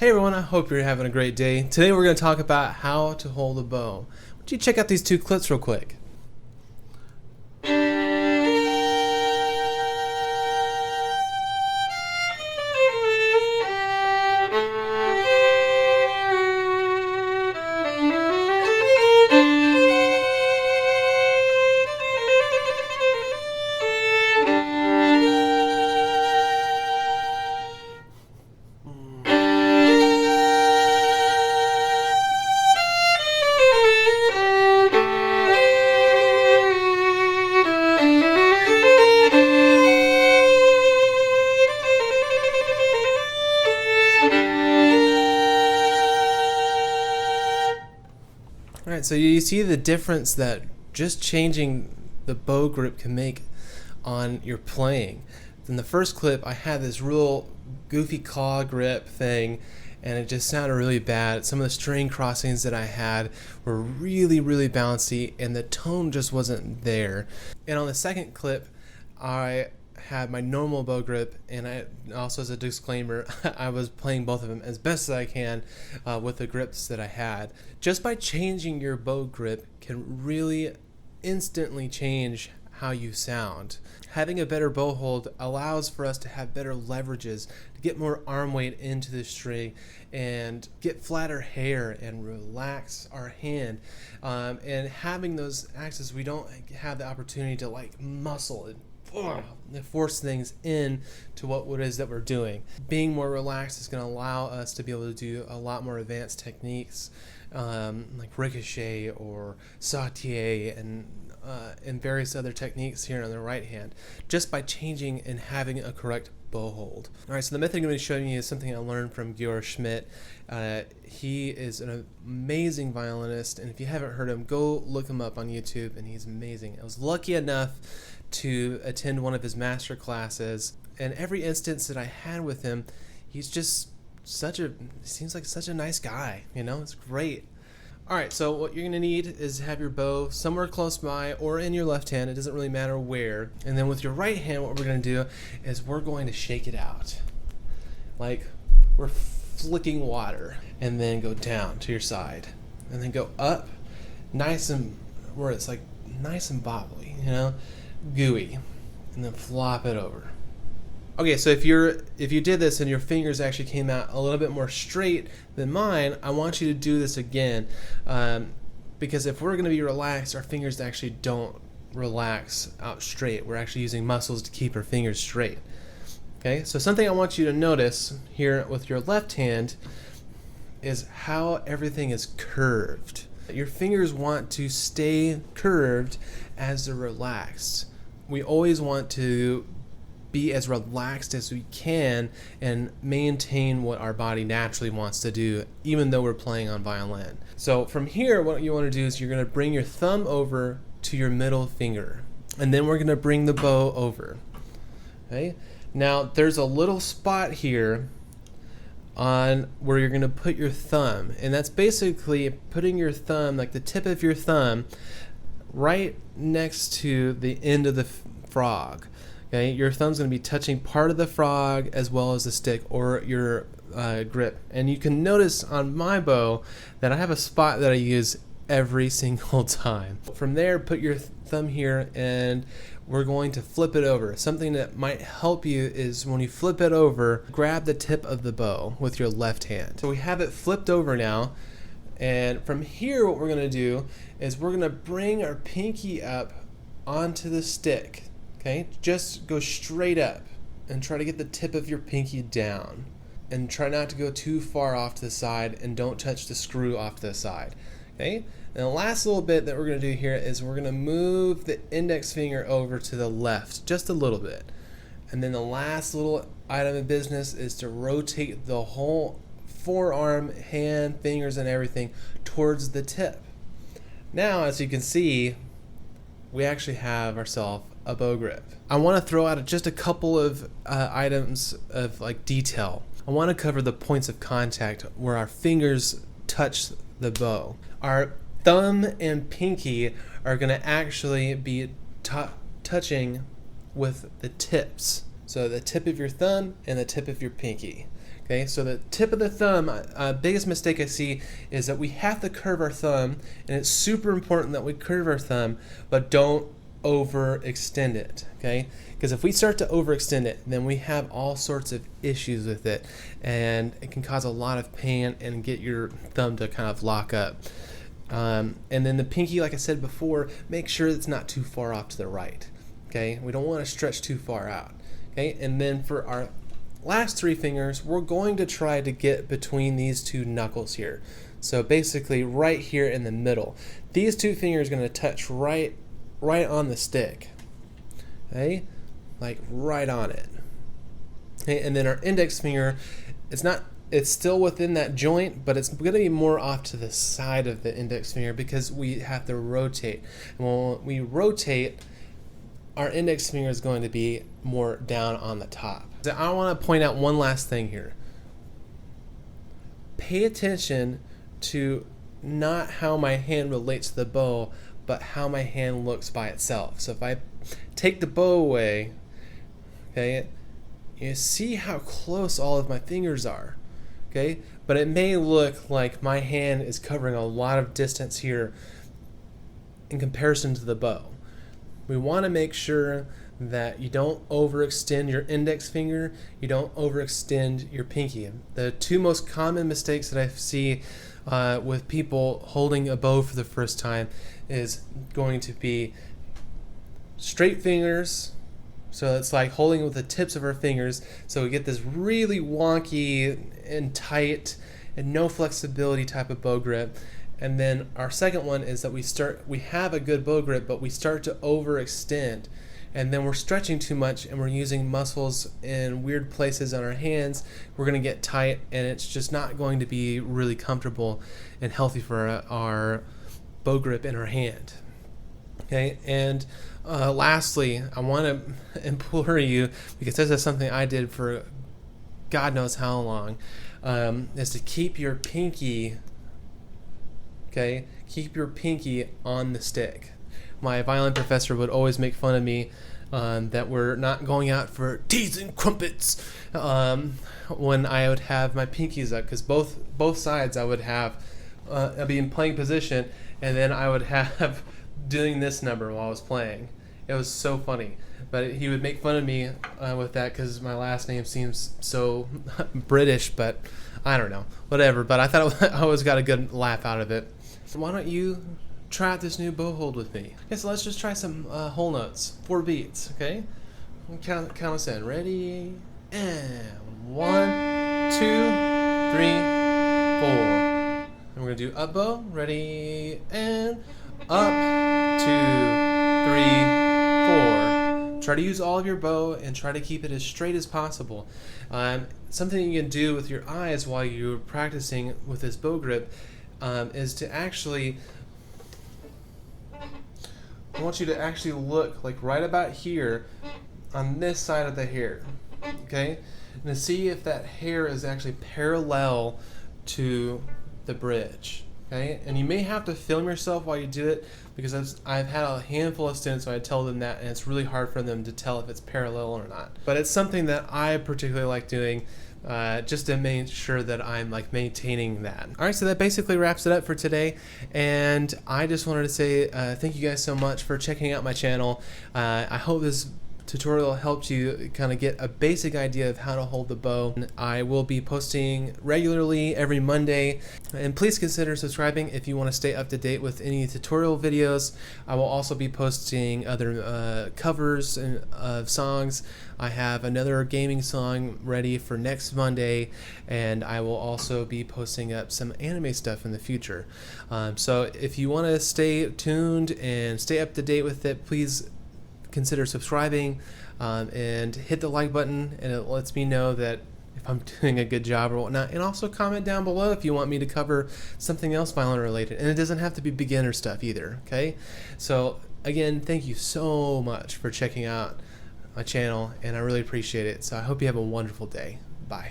Hey everyone, I hope you're having a great day. Today we're going to talk about how to hold a bow. Why don't you check out these two clips real quick? Alright, so you see the difference that just changing the bow grip can make on your playing. In the first clip, I had this real goofy claw grip thing, and it just sounded really bad. Some of the string crossings that I had were really bouncy, and the tone just wasn't there. And on the second clip, I had my normal bow grip, and I also, as a disclaimer, I was playing both of them as best as I can with the grips that I had. Just by changing your bow grip can really instantly change how you sound. Having a better bow hold allows for us to have better leverages, to get more arm weight into the string and get flatter hair and relax our hand. And having those axes, we don't have the opportunity to like muscle and force things in to what it is that we're doing. Being more relaxed is going to allow us to be able to do a lot more advanced techniques like ricochet or saute and various other techniques here on the right hand, just by changing and having a correct bow hold. Alright, so the method I'm going to be showing you is something I learned from Georg Schmidt. He is an amazing violinist, and if you haven't heard him, go look him up on YouTube, and he's amazing. I was lucky enough to attend one of his master classes, and every instance that I had with him, he's just seems like such a nice guy, you know. It's great. Alright, so what you're going to need is have your bow somewhere close by or in your left hand. It doesn't really matter where. And then with your right hand, what we're going to do is we're going to shake it out like we're flicking water, and then go down to your side, and then go up nice and where it's like nice and bobbly, you know, gooey, and then flop it over. Okay, so if you did this and your fingers actually came out a little bit more straight than mine, I want you to do this again, because if we're going to be relaxed, our fingers actually don't relax out straight. We're actually using muscles to keep our fingers straight. Okay, so something I want you to notice here with your left hand is how everything is curved. Your fingers want to stay curved as they're relaxed. We always want to be as relaxed as we can and maintain what our body naturally wants to do, even though we're playing on violin. So from here, what you want to do is you're going to bring your thumb over to your middle finger, and then we're going to bring the bow over. Okay? Now there's a little spot here on where you're going to put your thumb, and that's basically putting your thumb, like the tip of your thumb, right next to the end of the frog. Okay, your thumb's going to be touching part of the frog as well as the stick or your grip. And you can notice on my bow that I have a spot that I use every single time. From there, put your thumb here, and we're going to flip it over. Something that might help you is when you flip it over, grab the tip of the bow with your left hand. So we have it flipped over now, and from here what we're going to do is we're going to bring our pinky up onto the stick. Okay, just go straight up and try to get the tip of your pinky down, and try not to go too far off to the side, and don't touch the screw off to the side. Okay, and the last little bit that we're going to do here is we're going to move the index finger over to the left just a little bit, and then the last little item of business is to rotate the whole forearm, hand, fingers, and everything towards the tip. Now, as you can see, we actually have ourselves a bow grip. I want to throw out just a couple of items of like detail. I want to cover the points of contact where our fingers touch the bow. Our thumb and pinky are going to actually be touching with the tips. So the tip of your thumb and the tip of your pinky. Okay, so the tip of the thumb, biggest mistake I see is that we have to curve our thumb, and it's super important that we curve our thumb, but don't overextend it, okay? Because if we start to overextend it, then we have all sorts of issues with it, and it can cause a lot of pain and get your thumb to kind of lock up. And then the pinky, like I said before, make sure it's not too far off to the right, okay? We don't want to stretch too far out, okay? And then for our last 3 fingers, we're going to try to get between these 2 knuckles here. So basically right here in the middle. These 2 fingers are going to touch right on the stick. Okay? Like right on it. Okay, and then our index finger, it's still within that joint, but it's going to be more off to the side of the index finger because we have to rotate. And when we rotate, our index finger is going to be more down on the top. So I want to point out one last thing here. Pay attention to not how my hand relates to the bow, but how my hand looks by itself. So if I take the bow away, okay, you see how close all of my fingers are, okay? But it may look like my hand is covering a lot of distance here in comparison to the bow. We want to make sure that you don't overextend your index finger, you don't overextend your pinky. The 2 most common mistakes that I see with people holding a bow for the first time is going to be straight fingers, so it's like holding with the tips of our fingers, so we get this really wonky and tight and no flexibility type of bow grip. And then our second one is that we have a good bow grip, but we start to overextend, and then we're stretching too much and we're using muscles in weird places on our hands. We're going to get tight, and it's just not going to be really comfortable and healthy for our bow grip in our hand. Okay, and lastly, I want to implore you, because this is something I did for God knows how long, is to keep your pinky, okay, keep your pinky on the stick. My violin professor would always make fun of me that we're not going out for teas and crumpets when I would have my pinkies up, because both sides I would have, I'd be in playing position, and then I would have doing this number while I was playing. It was so funny, but he would make fun of me with that because my last name seems so British, but I don't know, whatever. But I thought I always got a good laugh out of it. Why don't you try out this new bow hold with me? Okay, so let's just try some whole notes, 4 beats, okay? Count us in. Ready? And 1, 2, 3, 4. And we're gonna do up bow. Ready? And up, 2, 3, 4. Try to use all of your bow and try to keep it as straight as possible. Something you can do with your eyes while you're practicing with this bow grip is to actually, I want you to actually look like right about here on this side of the hair, okay? And to see if that hair is actually parallel to the bridge, okay? And you may have to film yourself while you do it, because I've had a handful of students who I tell them that, and it's really hard for them to tell if it's parallel or not. But it's something that I particularly like doing, just to make sure that I'm like maintaining that. All right, so that basically wraps it up for today, and I just wanted to say thank you guys so much for checking out my channel. I hope this tutorial helped you kind of get a basic idea of how to hold the bow. I will be posting regularly every Monday, and please consider subscribing if you want to stay up to date with any tutorial videos. I will also be posting other covers of songs. I have another gaming song ready for next Monday, and I will also be posting up some anime stuff in the future. So if you want to stay tuned and stay up to date with it, please consider subscribing and hit the like button, and it lets me know that if I'm doing a good job or whatnot. And also comment down below if you want me to cover something else violin related, and it doesn't have to be beginner stuff either, okay? So again, thank you so much for checking out my channel, and I really appreciate it. So I hope you have a wonderful day. Bye.